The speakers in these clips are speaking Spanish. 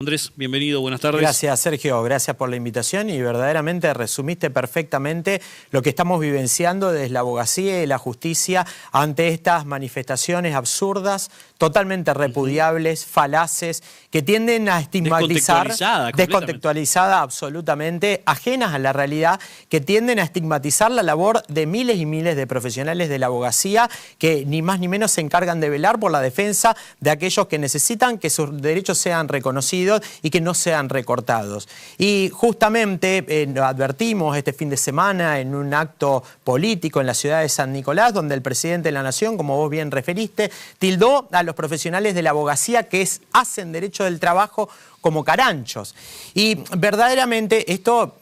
Andrés, bienvenido, buenas tardes. Gracias, Sergio, gracias por la invitación y verdaderamente resumiste perfectamente lo que estamos vivenciando desde la abogacía y la justicia ante estas manifestaciones absurdas, totalmente repudiables, falaces, que tienden a estigmatizar, descontextualizada absolutamente, ajenas a la realidad, que tienden a estigmatizar la labor de miles y miles de profesionales de la abogacía que ni más ni menos se encargan de velar por la defensa de aquellos que necesitan que sus derechos sean reconocidos y que no sean recortados. Y justamente advertimos este fin de semana en un acto político en la ciudad de San Nicolás, donde el presidente de la Nación, como vos bien referiste, tildó a los profesionales de la abogacía que hacen derecho del trabajo como caranchos. Y verdaderamente esto,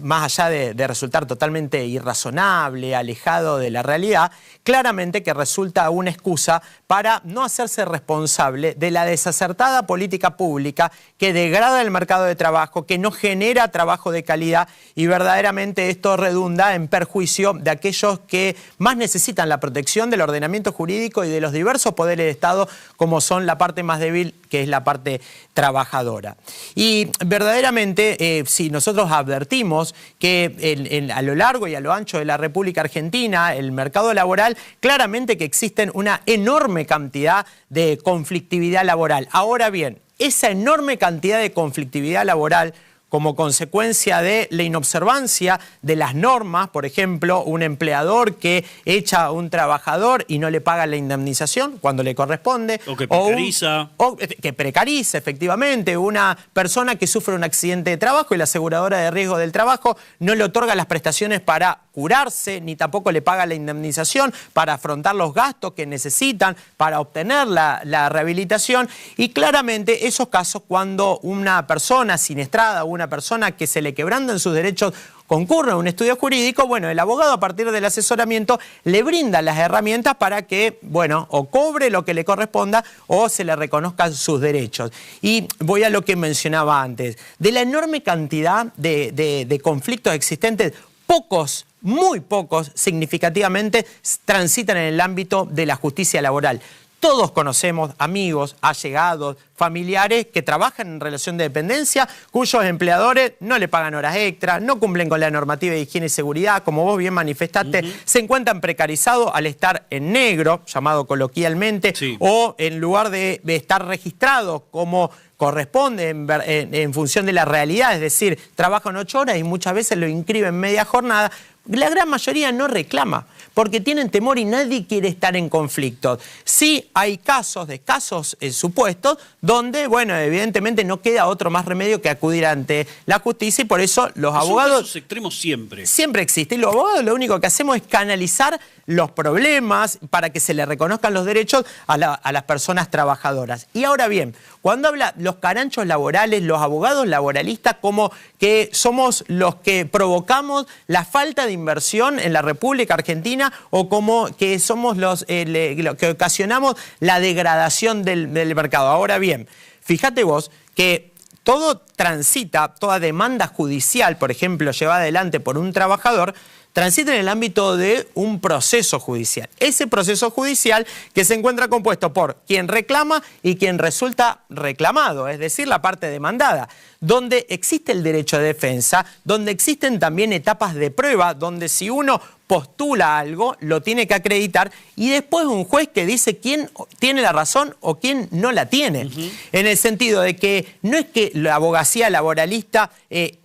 más allá de resultar totalmente irrazonable, alejado de la realidad, claramente que resulta una excusa para no hacerse responsable de la desacertada política pública que degrada el mercado de trabajo, que no genera trabajo de calidad y verdaderamente esto redunda en perjuicio de aquellos que más necesitan la protección del ordenamiento jurídico y de los diversos poderes de Estado, como son la parte más débil, que es la parte trabajadora. Y verdaderamente, si nosotros advertimos que a lo largo y a lo ancho de la República Argentina, el mercado laboral, claramente que existen una enorme cantidad de conflictividad laboral. Ahora bien, esa enorme cantidad de conflictividad laboral como consecuencia de la inobservancia de las normas, por ejemplo, un empleador que echa a un trabajador y no le paga la indemnización cuando le corresponde. O que precariza. O que precariza, efectivamente. Una persona que sufre un accidente de trabajo y la aseguradora de riesgo del trabajo no le otorga las prestaciones para curarse, ni tampoco le paga la indemnización para afrontar los gastos que necesitan para obtener la rehabilitación. Y claramente esos casos cuando una persona siniestrada, una persona que se le quebrantan sus derechos concurre a un estudio jurídico, bueno, el abogado a partir del asesoramiento le brinda las herramientas para que, bueno, o cobre lo que le corresponda o se le reconozcan sus derechos. Y voy a lo que mencionaba antes, de la enorme cantidad de conflictos existentes, pocos, muy pocos, significativamente transitan en el ámbito de la justicia laboral. Todos conocemos amigos, allegados, familiares que trabajan en relación de dependencia, cuyos empleadores no le pagan horas extras, no cumplen con la normativa de higiene y seguridad, como vos bien manifestaste, se encuentran precarizados al estar en negro, llamado coloquialmente, o en lugar de estar registrados como corresponde en función de la realidad, es decir, trabajan 8 horas y muchas veces lo inscriben media jornada. La gran mayoría no reclama porque tienen temor y nadie quiere estar en conflicto. Sí hay casos supuestos donde, bueno, evidentemente no queda otro más remedio que acudir ante la justicia y por eso los abogados... Casos extremos siempre. Siempre existe y los abogados lo único que hacemos es canalizar los problemas para que se le reconozcan los derechos a las personas trabajadoras. Y ahora bien, cuando habla los caranchos laborales, los abogados laboralistas, como que somos los que provocamos la falta de inversión en la República Argentina o como que somos los que ocasionamos la degradación del mercado. Ahora bien, fíjate vos que todo transita, toda demanda judicial, por ejemplo, llevada adelante por un trabajador, transita en el ámbito de un proceso judicial. Ese proceso judicial que se encuentra compuesto por quien reclama y quien resulta reclamado, es decir, la parte demandada, donde existe el derecho de defensa, donde existen también etapas de prueba, donde si uno postula algo, lo tiene que acreditar y después un juez que dice quién tiene la razón o quién no la tiene. En el sentido de que no es que la abogacía laboralista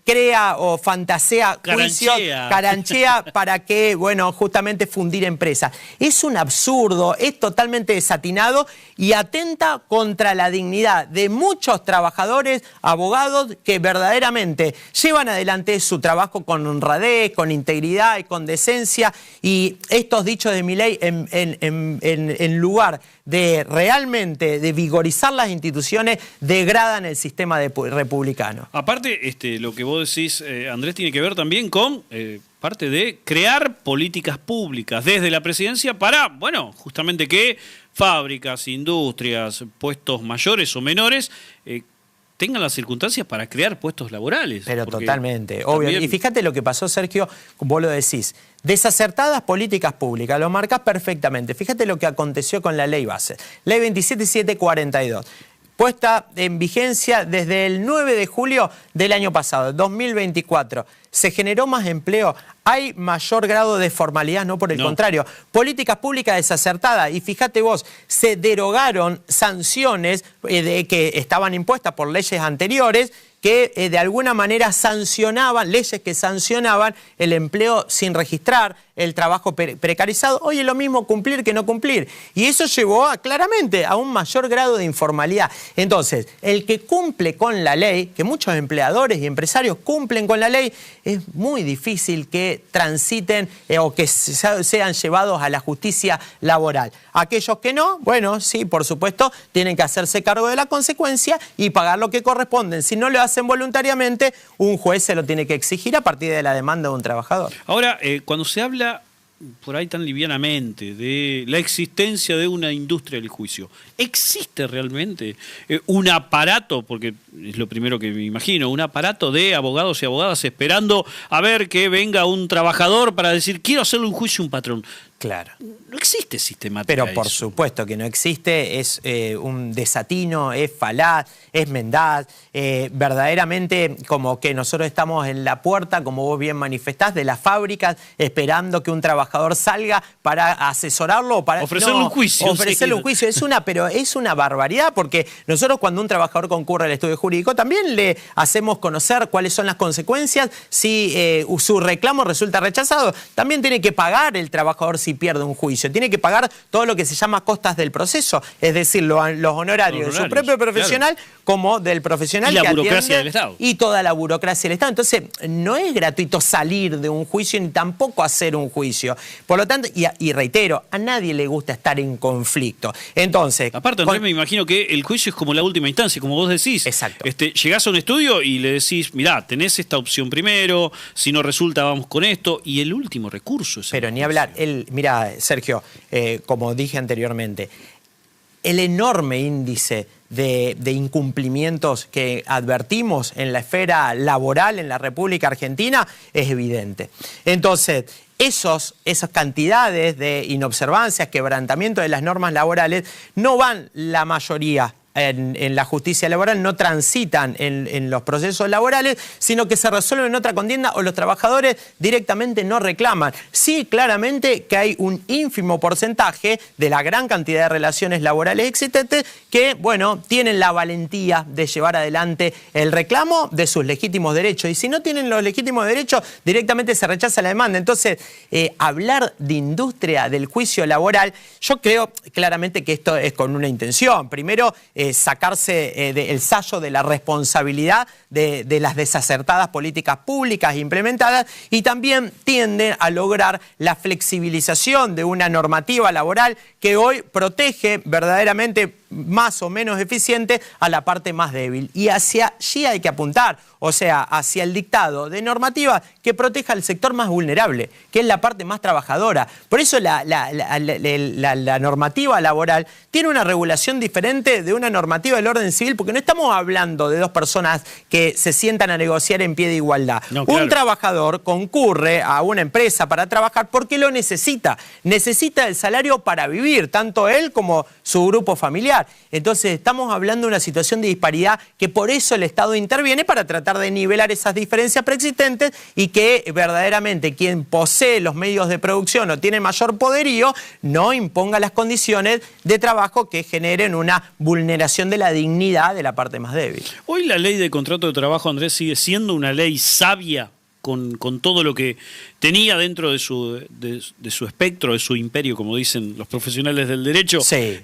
crea o fantasea juicios, caranchea para que, bueno, justamente fundir empresas. Es un absurdo, es totalmente desatinado y atenta contra la dignidad de muchos trabajadores, abogados que verdaderamente llevan adelante su trabajo con honradez, con integridad y con decencia. Y estos dichos de Milei, en lugar de realmente de vigorizar las instituciones, degradan el sistema republicano. Aparte, lo que vos decís, Andrés, tiene que ver también con parte de crear políticas públicas desde la presidencia para, bueno, justamente que fábricas, industrias, puestos mayores o menores tengan las circunstancias para crear puestos laborales. Pero totalmente, obvio. Y fíjate lo que pasó, Sergio, vos lo decís. Desacertadas políticas públicas, lo marcás perfectamente. Fíjate lo que aconteció con la ley base. Ley 27742. puesta en vigencia desde el 9 de julio del año pasado, 2024. ¿Se generó más empleo? ¿Hay mayor grado de formalidad? No, por el contrario. Políticas públicas desacertadas. Y fíjate vos, se derogaron sanciones que estaban impuestas por leyes anteriores que de alguna manera sancionaban, leyes que sancionaban el empleo sin registrar, el trabajo precarizado. Hoy es lo mismo cumplir que no cumplir. Y eso llevó claramente a un mayor grado de informalidad. Entonces, el que cumple con la ley, que muchos empleadores y empresarios cumplen con la ley, es muy difícil que transiten o que sean llevados a la justicia laboral. Aquellos que no, bueno, sí, por supuesto, tienen que hacerse cargo de la consecuencia y pagar lo que corresponde. Si no lo hacen voluntariamente, un juez se lo tiene que exigir a partir de la demanda de un trabajador. Ahora, cuando se habla por ahí tan livianamente de la existencia de una industria del juicio, ¿existe realmente un aparato, porque es lo primero que me imagino, un aparato de abogados y abogadas esperando a ver que venga un trabajador para decir quiero hacerle un juicio a un patrón? Claro. No existe sistemática. Pero por supuesto que no existe, es un desatino, es falaz, es mendaz, verdaderamente como que nosotros estamos en la puerta, como vos bien manifestás, de las fábricas, esperando que un trabajador salga para asesorarlo o para ofrecerle un juicio. Ofrecerle un juicio, pero es una barbaridad, porque nosotros cuando un trabajador concurre al estudio jurídico también le hacemos conocer cuáles son las consecuencias si su reclamo resulta rechazado. También tiene que pagar el trabajador si pierde un juicio. Tiene que pagar todo lo que se llama costas del proceso, es decir, los honorarios de su propio profesional, claro, como del profesional y la que burocracia atiende, del Estado. Y toda la burocracia del Estado. Entonces, no es gratuito salir de un juicio ni tampoco hacer un juicio. Por lo tanto, y reitero, a nadie le gusta estar en conflicto. Entonces... Aparte, Andrés, me imagino que el juicio es como la última instancia, como vos decís. Exacto. Llegás a un estudio y le decís, mirá, tenés esta opción primero, si no resulta vamos con esto, y el último recurso es... Pero ni hablar, mira, Sergio, como dije anteriormente, el enorme índice de incumplimientos que advertimos en la esfera laboral en la República Argentina es evidente. Entonces, esas cantidades de inobservancias, quebrantamiento de las normas laborales, no van la mayoría en la justicia laboral, no transitan en los procesos laborales, sino que se resuelven en otra contienda o los trabajadores directamente no reclaman. Sí, claramente que hay un ínfimo porcentaje de la gran cantidad de relaciones laborales existentes que, bueno, tienen la valentía de llevar adelante el reclamo de sus legítimos derechos. Y si no tienen los legítimos derechos, directamente se rechaza la demanda. Entonces, hablar de industria del juicio laboral, yo creo claramente que esto es con una intención. Primero, sacarse el sayo de la responsabilidad de las desacertadas políticas públicas implementadas, y también tienden a lograr la flexibilización de una normativa laboral que hoy protege verdaderamente más o menos eficiente a la parte más débil. Y hacia allí hay que apuntar, o sea, hacia el dictado de normativa que proteja al sector más vulnerable, que es la parte más trabajadora. Por eso la normativa laboral tiene una regulación diferente de una normativa del orden civil, porque no estamos hablando de dos personas que se sientan a negociar en pie de igualdad. No, claro. Un trabajador concurre a una empresa para trabajar porque lo necesita. Necesita el salario para vivir, tanto él como su grupo familiar. Entonces estamos hablando de una situación de disparidad que por eso el Estado interviene para tratar de nivelar esas diferencias preexistentes y que verdaderamente quien posee los medios de producción o tiene mayor poderío no imponga las condiciones de trabajo que generen una vulneración de la dignidad de la parte más débil. Hoy la ley de contrato de trabajo, Andrés, sigue siendo una ley sabia con todo lo que tenía dentro de su espectro, de su imperio, como dicen los profesionales del derecho. Sí.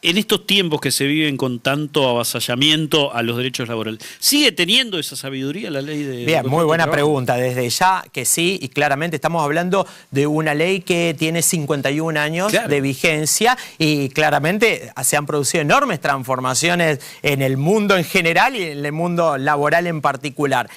En estos tiempos que se viven con tanto avasallamiento a los derechos laborales, ¿sigue teniendo esa sabiduría la ley de... Bien, muy buena pregunta. Desde ya que sí, y claramente estamos hablando de una ley que tiene 51 años de vigencia y claramente se han producido enormes transformaciones en el mundo en general y en el mundo laboral en particular.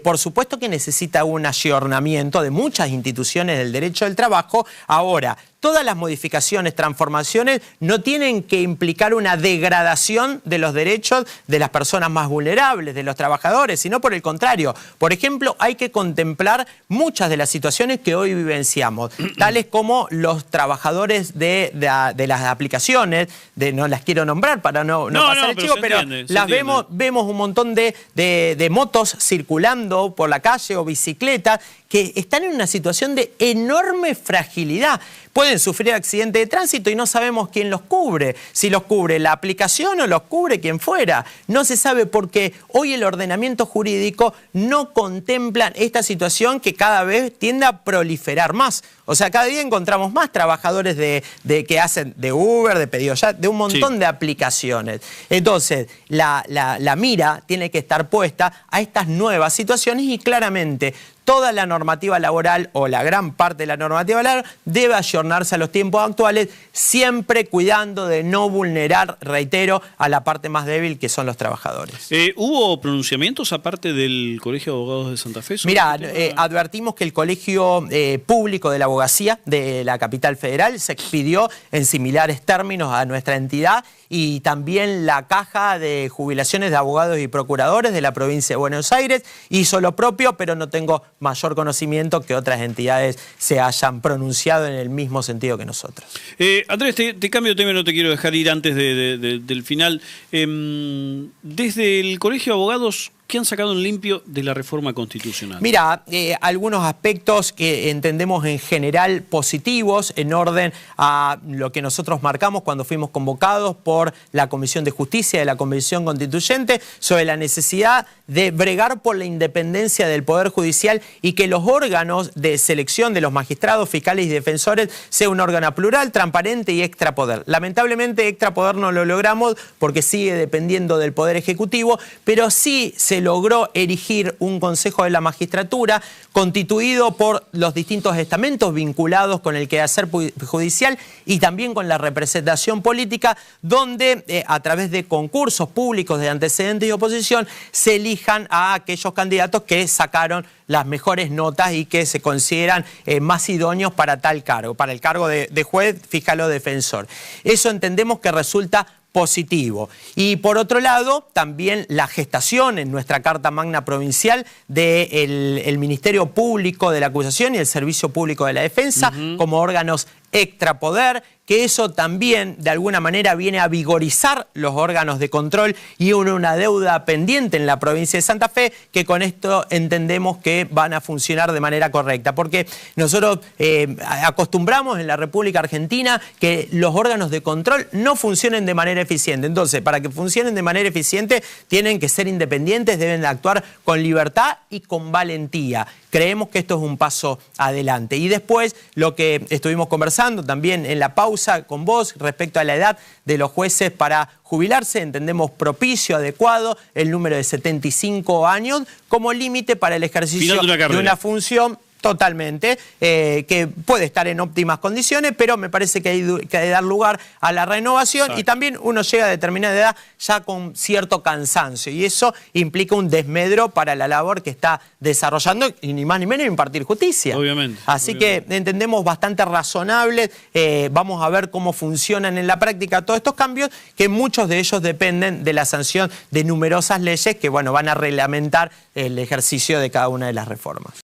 Por supuesto que necesita un ayornamiento de muchas instituciones del derecho del trabajo. Ahora, todas las modificaciones, transformaciones, no tienen que implicar una degradación de los derechos de las personas más vulnerables, de los trabajadores, sino por el contrario. Por ejemplo, hay que contemplar muchas de las situaciones que hoy vivenciamos, tales como los trabajadores de las aplicaciones, no las quiero nombrar para no pasar el chivo, pero las vemos un montón de motos circulando por la calle o bicicletas que están en una situación de enorme fragilidad. Pueden sufrir accidente de tránsito y no sabemos quién los cubre. Si los cubre la aplicación o los cubre quien fuera. No se sabe porque hoy el ordenamiento jurídico no contempla esta situación que cada vez tiende a proliferar más. O sea, cada día encontramos más trabajadores que hacen de Uber, de pedido ya, de un montón de aplicaciones. Entonces, la mira tiene que estar puesta a estas nuevas situaciones y claramente toda la normativa laboral o la gran parte de la normativa laboral debe ayornarse a los tiempos actuales, siempre cuidando de no vulnerar, reitero, a la parte más débil que son los trabajadores. ¿Hubo pronunciamientos aparte del Colegio de Abogados de Santa Fe? Mirá, advertimos que el Colegio Público de la Abogacía de la Capital Federal se expidió en similares términos a nuestra entidad y también la Caja de Jubilaciones de Abogados y Procuradores de la provincia de Buenos Aires hizo lo propio, pero no tengo mayor conocimiento que otras entidades se hayan pronunciado en el mismo sentido que nosotros. Andrés, te cambio de tema, no te quiero dejar ir antes del final. Desde el Colegio de Abogados, ¿qué han sacado en limpio de la reforma constitucional? Mira, algunos aspectos que entendemos en general positivos en orden a lo que nosotros marcamos cuando fuimos convocados por la Comisión de Justicia de la Convención Constituyente sobre la necesidad de bregar por la independencia del Poder Judicial y que los órganos de selección de los magistrados, fiscales y defensores sea un órgano plural, transparente y extrapoder. Lamentablemente extrapoder no lo logramos porque sigue dependiendo del Poder Ejecutivo, pero sí se logró erigir un Consejo de la Magistratura constituido por los distintos estamentos vinculados con el quehacer judicial y también con la representación política, donde a través de concursos públicos de antecedentes y oposición se elijan a aquellos candidatos que sacaron las mejores notas y que se consideran más idóneos para tal cargo, para el cargo de juez, fiscal o defensor. Eso entendemos que resulta positivo. Y por otro lado, también la gestación en nuestra Carta Magna Provincial del Ministerio Público de la Acusación y el Servicio Público de la Defensa como órganos extrapoder, que eso también de alguna manera viene a vigorizar los órganos de control y una deuda pendiente en la provincia de Santa Fe, que con esto entendemos que van a funcionar de manera correcta, porque nosotros acostumbramos en la República Argentina que los órganos de control no funcionen de manera eficiente. Entonces, para que funcionen de manera eficiente, tienen que ser independientes, deben de actuar con libertad y con valentía. Creemos que esto es un paso adelante. Y después, lo que estuvimos conversando también en la pausa con vos respecto a la edad de los jueces para jubilarse, entendemos propicio, adecuado, el número de 75 años como límite para el ejercicio de una función. Totalmente, que puede estar en óptimas condiciones, pero me parece que hay que dar lugar a la renovación. Exacto. Y también uno llega a determinada edad ya con cierto cansancio y eso implica un desmedro para la labor que está desarrollando y ni más ni menos impartir justicia. Obviamente. Así que entendemos bastante razonable, vamos a ver cómo funcionan en la práctica todos estos cambios, que muchos de ellos dependen de la sanción de numerosas leyes que, bueno, van a reglamentar el ejercicio de cada una de las reformas.